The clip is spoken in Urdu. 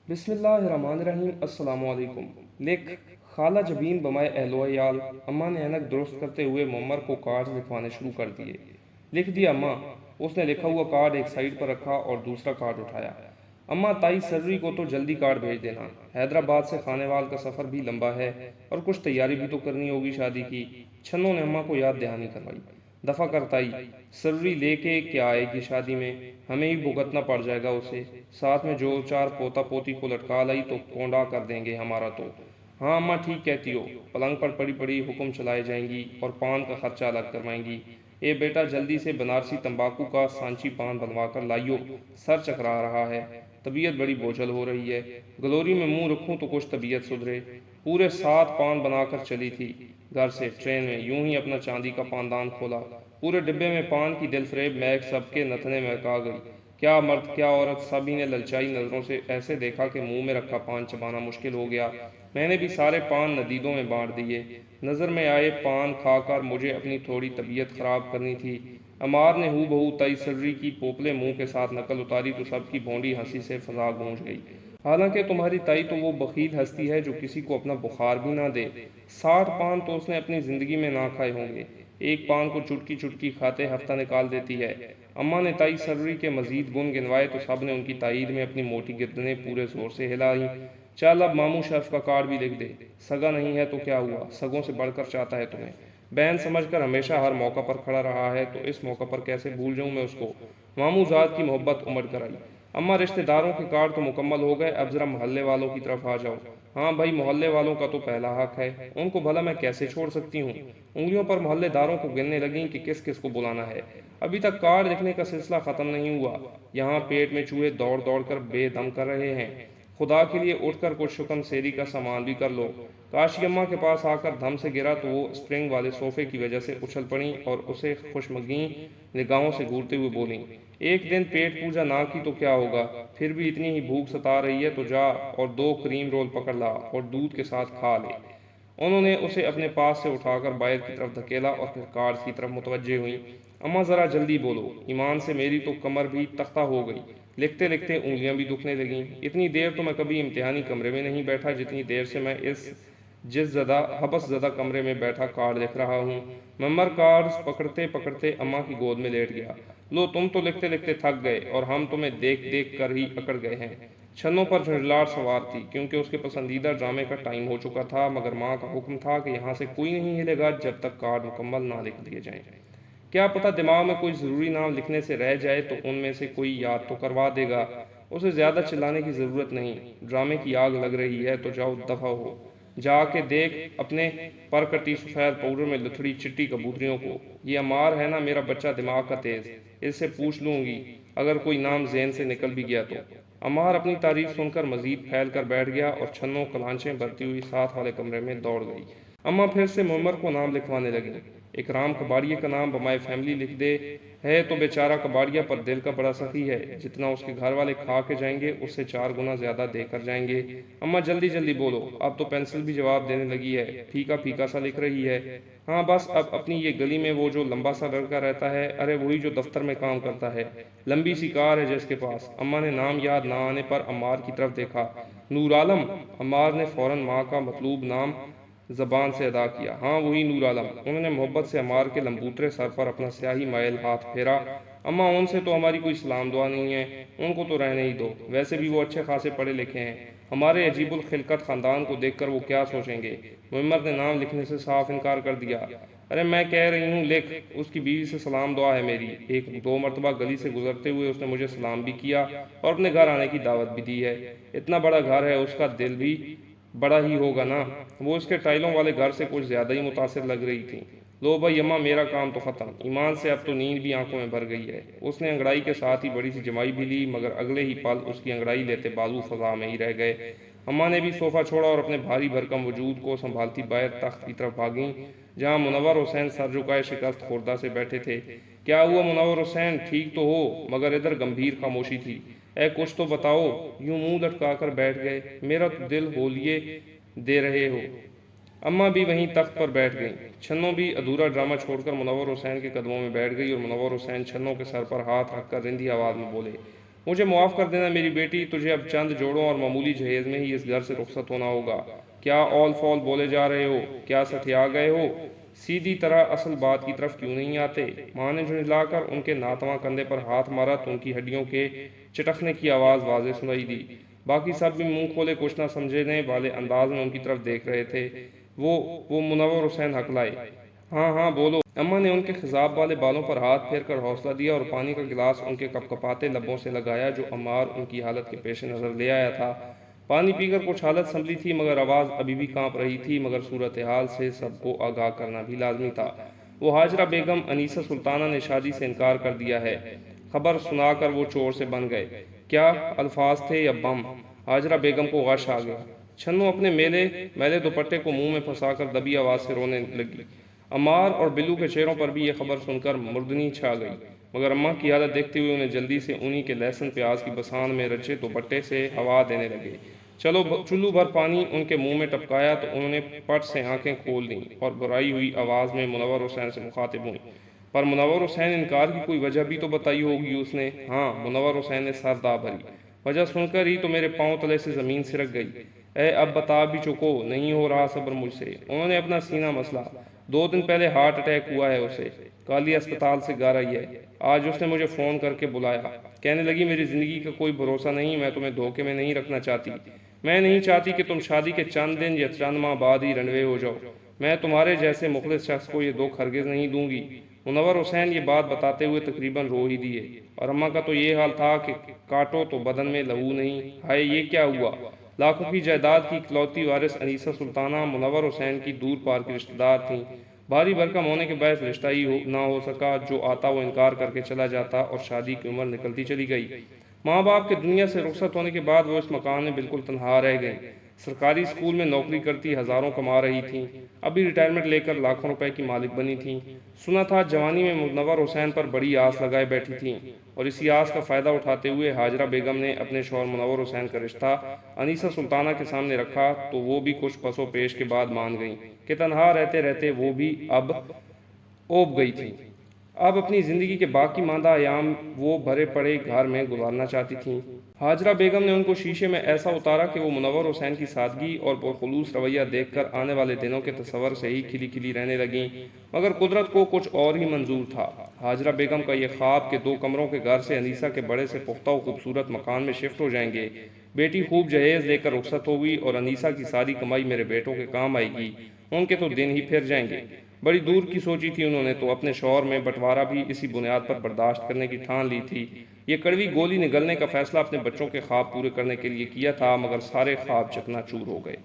بسم اللہ الرحمن الرحیم السلام علیکم۔ لکھ خالہ جبین بمائے اہل و عیال، اماں نے اینک درست کرتے ہوئے معمر کو کارڈ لکھوانے شروع کر دیے۔ لکھ دیا اماں۔ اس نے لکھا ہوا کارڈ ایک سائیڈ پر رکھا اور دوسرا کارڈ اٹھایا۔ اماں تائی سرری کو تو جلدی کارڈ بھیج دینا، حیدرآباد سے خانے وال کا سفر بھی لمبا ہے اور کچھ تیاری بھی تو کرنی ہوگی شادی کی۔ چھنوں نے اماں کو یاد دہانی کروائی۔ دفع کر تائی، سرری لے کے کیا آئے گی شادی میں، ہمیں ہی بھگتنا پڑ جائے گا اسے، ساتھ میں جو چار پوتا پوتی کو لٹکا لائی تو کونڈا کر دیں گے ہمارا تو۔ ہاں اماں ٹھیک کہتی ہو، پلنگ پر پڑی پڑی حکم چلائے جائیں گی اور پان کا خرچہ الگ کروائیں گی۔ اے بیٹا جلدی سے بنارسی تمباکو کا سانچی پان بنوا کر لائیو، سر چکرا رہا ہے، طبیعت بڑی بوجھل ہو رہی ہے، گلوری میں منہ رکھوں تو کچھ طبیعت سدھرے۔ پورے 7 پان بنا کر چلی تھی گھر سے ٹرین میں، یوں ہی اپنا چاندی کا پاندان کھولا، پورے ڈبے میں پان کی دل فریب مہک سب کے نتنے میں آ گئی۔ کیا مرد کیا عورت، سبھی نے للچائی نظروں سے ایسے دیکھا کہ منہ میں رکھا پان چبانا مشکل ہو گیا۔ میں نے بھی سارے پان ندیدوں میں بانٹ دیے۔ نظر میں آئے پان کھا کر مجھے اپنی تھوڑی طبیعت خراب کرنی تھی۔ امار نے ہو بہو تائی سرری کی پوپلے منہ کے ساتھ نقل اتاری تو سب کی بھونڈی ہنسی سے فضا گونج گئی۔ حالانکہ تمہاری تائی تو وہ بخیل ہستی ہے جو کسی کو اپنا بخار بھی نہ دے۔ 60 پان تو اس نے اپنی زندگی میں نہ کھائے ہوں گے، ایک پان کو چٹکی چٹکی کھاتے ہفتہ نکال دیتی ہے۔ اماں نے تائی سرری کے مزید گن گنوائے تو سب نے ان کی تائید میں اپنی موٹی گردنیں پورے زور سے ہلائیں۔ چل اب ماموں شرف کا کارڈ بھی لکھ دے، سگا نہیں ہے تو کیا ہوا، سگوں سے بڑھ کر چاہتا ہے تمہیں، بہن سمجھ کر ہمیشہ ہر موقع پر کھڑا رہا ہے تو اس موقع پر کیسے بھول جاؤں میں اس کو۔ ماموں ذات کی محبت امڑ کر آئی۔ اماں رشتہ داروں کے کارڈ تو مکمل ہو گئے، اب ذرا محلے والوں کی طرف آ جاؤ۔ ہاں بھائی محلے والوں کا تو پہلا حق ہے، ان کو بھلا میں کیسے چھوڑ سکتی ہوں۔ انگلیوں پر محلے داروں کو گننے لگیں کہ کس کس کو بلانا ہے۔ ابھی تک کارڈ لکھنے کا سلسلہ ختم نہیں ہوا، یہاں پیٹ میں چوہے دوڑ دوڑ کر بے دم کر رہے ہیں۔ خدا کے لیے اٹھ کر کچھ شکم سیری کا سامان بھی کر لو۔ کاشی اماں کے پاس آ کر دھم سے گرا تو وہ اسپرنگ والے صوفے کی وجہ سے اچھل پڑیں اور اسے خوشمگیں نگاہوں سے گھورتے ہوئے بولیں، ایک دن پیٹ پوجا نہ کی تو کیا ہوگا، پھر بھی اتنی ہی بھوک ستا رہی ہے تو جا اور 2 کریم رول پکڑ لا اور دودھ کے ساتھ کھا لے۔ انہوں نے اسے اپنے پاس سے اٹھا کر باہر کی طرف دھکیلا اور پھر کارڈ کی طرف متوجہ ہوئیں۔ اماں ذرا جلدی بولو، ایمان سے میری تو کمر بھی تختہ ہو گئی، لکھتے لکھتے انگلیاں بھی دکھنے لگیں۔ اتنی دیر تو میں کبھی امتحانی کمرے میں نہیں بیٹھا جتنی دیر سے میں اس حبس زدہ کمرے میں بیٹھا کارڈ لکھ رہا ہوں۔ ممبر کارڈز پکڑتے پکڑتے اماں کی گود میں لیٹ گیا۔ لو تم تو لکھتے لکھتے تھک گئے اور ہم تمہیں دیکھ دیکھ کر ہی اکڑ گئے ہیں۔ چھنوں پر جھنجھلاہٹ سوار تھی کیونکہ اس کے پسندیدہ ڈرامے کا ٹائم ہو چکا تھا، مگر ماں کا حکم تھا کہ یہاں سے کوئی نہیں ہلے گا جب تک کارڈ مکمل نہ لکھ دیے جائیں۔ کیا پتہ دماغ میں کوئی ضروری نام لکھنے سے رہ جائے تو ان میں سے کوئی یاد تو کروا دے گا۔ اسے زیادہ چلانے کی ضرورت نہیں، ڈرامے کی آگ لگ رہی ہے تو جاؤ دفع ہو، جا کے دیکھ اپنے پر کٹی سفید پاؤڈر میں لتھڑی چٹی کبوتریوں کو۔ یہ امار ہے نا میرا بچہ دماغ کا تیز، اس سے پوچھ لوں گی اگر کوئی نام ذہن سے نکل بھی گیا تو۔ امار اپنی تعریف سن کر مزید پھیل کر بیٹھ گیا اور چھنوں کلانچیں بھرتی ہوئی ساتھ والے کمرے میں دوڑ گئی۔ اماں پھر سے معمر کو نام لکھوانے لگیں۔ اکرام کباڑیے کا نام بمائے فیملی لکھ دے، ہے تو بیچارہ کباڑیا پر دل کا بڑا سخی ہے، جتنا اس کے گھر والے کھا کے جائیں گے اس سے 4 گنا زیادہ دے کر جائیں گے۔ اماں جلدی جلدی بولو، اب تو پینسل بھی جواب دینے لگی ہے، پھیکا پھیکا سا لکھ رہی ہے۔ ہاں بس اب اپنی یہ گلی میں وہ جو لمبا سا لڑکا رہتا ہے، ارے وہی جو دفتر میں کام کرتا ہے، لمبی سی کار ہے جس کے پاس۔ اماں نے نام یاد نہ آنے پر امار کی طرف دیکھا۔ نور عالم؟ امار نے فوراً ماں کا مطلوب نام زبان سے ادا کیا۔ ہاں وہی نور عالم۔ انہوں نے محبت سے امار کے لمبوترے سر پر اپنا سیاہی مائل ہاتھ پھیرا۔ اماں ان سے تو ہماری کوئی سلام دعا نہیں ہے، ان کو تو رہنے ہی دو، ویسے بھی وہ اچھے خاصے پڑھے لکھے ہیں، ہمارے عجیب الخلقت خاندان کو دیکھ کر وہ کیا سوچیں گے۔ معمر نے نام لکھنے سے صاف انکار کر دیا۔ ارے میں کہہ رہی ہوں لکھ، اس کی بیوی سے سلام دعا ہے میری، 1-2 مرتبہ گلی سے گزرتے ہوئے اس نے مجھے سلام بھی کیا اور اپنے گھر آنے کی دعوت بھی دی ہے۔ اتنا بڑا گھر ہے، اس کا دل بھی بڑا ہی ہوگا نا۔ وہ اس کے ٹائلوں والے گھر سے کچھ زیادہ ہی متاثر لگ رہی تھی۔ لو بھائی اماں میرا کام تو ختم، ایمان سے اب تو نیند بھی آنکھوں میں بھر گئی ہے۔ اس نے انگڑائی کے ساتھ ہی بڑی سی جمائی بھی لی، مگر اگلے ہی پل اس کی انگڑائی لیتے بازو فضا میں ہی رہ گئے۔ اماں نے بھی صوفہ چھوڑا اور اپنے بھاری بھرکم وجود کو سنبھالتی باہر تخت کی طرف بھاگیں جہاں منور حسین سر جھکائے شکست خوردہ سے بیٹھے تھے۔ کیا ہوا منور حسین، ٹھیک تو ہو؟ مگر ادھر گمبھیر خاموشی تھی۔ اے کچھ تو بتاؤ، یوں منہ لٹکا کر بیٹھ گئے، میرا تو دل ہولیے دے رہے ہو۔ اماں بھی وہیں تخت پر بیٹھ گئیں۔ چھنوں بھی ادھورا ڈرامہ چھوڑ کر منور حسین کے قدموں میں بیٹھ گئی اور منور حسین چھنوں کے سر پر ہاتھ رکھ کر رندھی آواز میں بولے، مجھے معاف کر دینا میری بیٹی، تجھے اب چند جوڑوں اور معمولی جہیز میں ہی اس گھر سے رخصت ہونا ہوگا۔ کیا اول فول بولے جا رہے ہو؟ کیا سٹھیا گئے ہو؟ سیدھی طرح اصل بات کی طرف کیوں نہیں آتے؟ ماں نے جھنجھلا کر ان کے ناتواں کندھے پر ہاتھ مارا تو ان کی ہڈیوں کے چٹکنے کی آواز واضح سنائی دی۔ باقی سب بھی منہ کھولے کچھ نہ سمجھنے والے انداز میں ان کی طرف دیکھ رہے تھے۔ وہ منور حسین ہکلائے، ہاں ہاں بولو۔ اماں نے ان کے خضاب والے بالوں پر ہاتھ پھیر کر حوصلہ دیا اور پانی کا گلاس ان کے کپ کپاتے لبوں سے لگایا جو عمار ان کی حالت کے پیش نظر لے آیا تھا۔ پانی پی کر کچھ حالت سنبھلی تھی مگر آواز ابھی بھی کانپ رہی تھی، مگر صورتحال سے سب کو آگاہ کرنا بھی لازمی تھا۔ وہ ہاجرہ بیگم انیسہ سلطانہ نے شادی سے انکار کر دیا ہے۔ خبر سنا کر وہ چور سے بن گئے۔ کیا الفاظ تھے یا بم! ہاجرہ بیگم کو غش آ گیا۔ چھنو اپنے میلے دوپٹے کو منہ میں پھنسا کر دبی آواز سے رونے لگی۔ عمار اور بلو کے چہروں پر بھی یہ خبر سن کر مردنی چھا گئی، مگر اماں کی حالت دیکھتے ہوئے انہیں جلدی سے انہی کے لہسن پیاز کی بسان میں رچے دوپٹے سے ہوا دینے لگے۔ چلو بھر پانی ان کے منہ میں ٹپکایا تو انہوں نے پٹ سے آنکھیں کھول دیں اور برائی ہوئی آواز میں منور حسین سے مخاطب ہوئیں۔ پر منور حسین، انکار کی کوئی وجہ بھی تو بتائی ہوگی اس نے؟ ہاں، منور حسین نے سر دا بھری۔ وجہ سن کر ہی تو میرے پاؤں تلے سے زمین سرک گئی۔ اے اب بتا بھی چکو، نہیں ہو رہا صبر مجھ سے۔ انہوں نے اپنا سینہ مسلا۔ 2 دن پہلے ہارٹ اٹیک ہوا ہے اسے، کالی اسپتال سے گھر آئی ہے۔ آج اس نے مجھے فون کر کے بلایا، کہنے لگی میری زندگی کا کوئی بھروسہ نہیں، میں تمہیں دھوکے میں نہیں رکھنا چاہتی۔ میں نہیں چاہتی کہ تم شادی کے چند دن یا چند ماہ بعد ہی رنوے ہو جاؤ۔ میں تمہارے جیسے مخلص شخص کو یہ دکھ ہرگز نہیں دوں گی۔ منور حسین یہ بات بتاتے ہوئے تقریباً رو ہی دیے، اور اماں کا تو یہ حال تھا کہ کاٹو تو بدن میں لہو نہیں۔ ہائے یہ کیا ہوا! لاکھوں کی جائیداد کی اکلوتی وارث انیسہ سلطانہ منور حسین کی دور پار کی رشتہ دار تھیں۔ بھاری بھرکم ہونے کے باعث رشتہ ہی نہ ہو سکا، جو آتا وہ انکار کر کے چلا جاتا اور شادی کی عمر نکلتی چلی گئی۔ ماں باپ کے دنیا سے رخصت ہونے کے بعد وہ اس مکان میں بالکل تنہا رہ گئیں۔ سرکاری اسکول میں نوکری کرتی ہزاروں کما رہی تھیں، ابھی ریٹائرمنٹ لے کر لاکھوں روپے کی مالک بنی تھیں۔ سنا تھا جوانی میں منور حسین پر بڑی آس لگائے بیٹھی تھیں، اور اسی آس کا فائدہ اٹھاتے ہوئے ہاجرہ بیگم نے اپنے شوہر منور حسین کا رشتہ انیسہ سلطانہ کے سامنے رکھا تو وہ بھی کچھ پس و پیش کے بعد مان گئیں کہ تنہا رہتے رہتے وہ بھی اب اوب گئی تھیں۔ اب اپنی زندگی کے باقی ماندہ ایام وہ بھرے پڑے گھر میں گزارنا چاہتی تھیں۔ ہاجرہ بیگم نے ان کو شیشے میں ایسا اتارا کہ وہ منور حسین کی سادگی اور پرخلوص رویہ دیکھ کر آنے والے دنوں کے تصور سے ہی کھلی کھلی رہنے لگیں، مگر قدرت کو کچھ اور ہی منظور تھا۔ ہاجرہ بیگم کا یہ خواب کہ 2 کمروں کے گھر سے انیسہ کے بڑے سے پختہ و خوبصورت مکان میں شفٹ ہو جائیں گے، بیٹی خوب جہیز لے کر رخصت ہوگی اور انیسہ کی ساری کمائی میرے بیٹوں کے کام آئے گی، ان کے تو دن ہی پھر جائیں گے، بڑی دور کی سوچی تھی انہوں نے تو اپنے شوہر میں بٹوارا بھی اسی بنیاد پر برداشت کرنے کی ٹھان لی تھی۔ یہ کڑوی گولی نگلنے کا فیصلہ اپنے بچوں کے خواب پورے کرنے کے لیے کیا تھا، مگر سارے خواب چکنا چور ہو گئے۔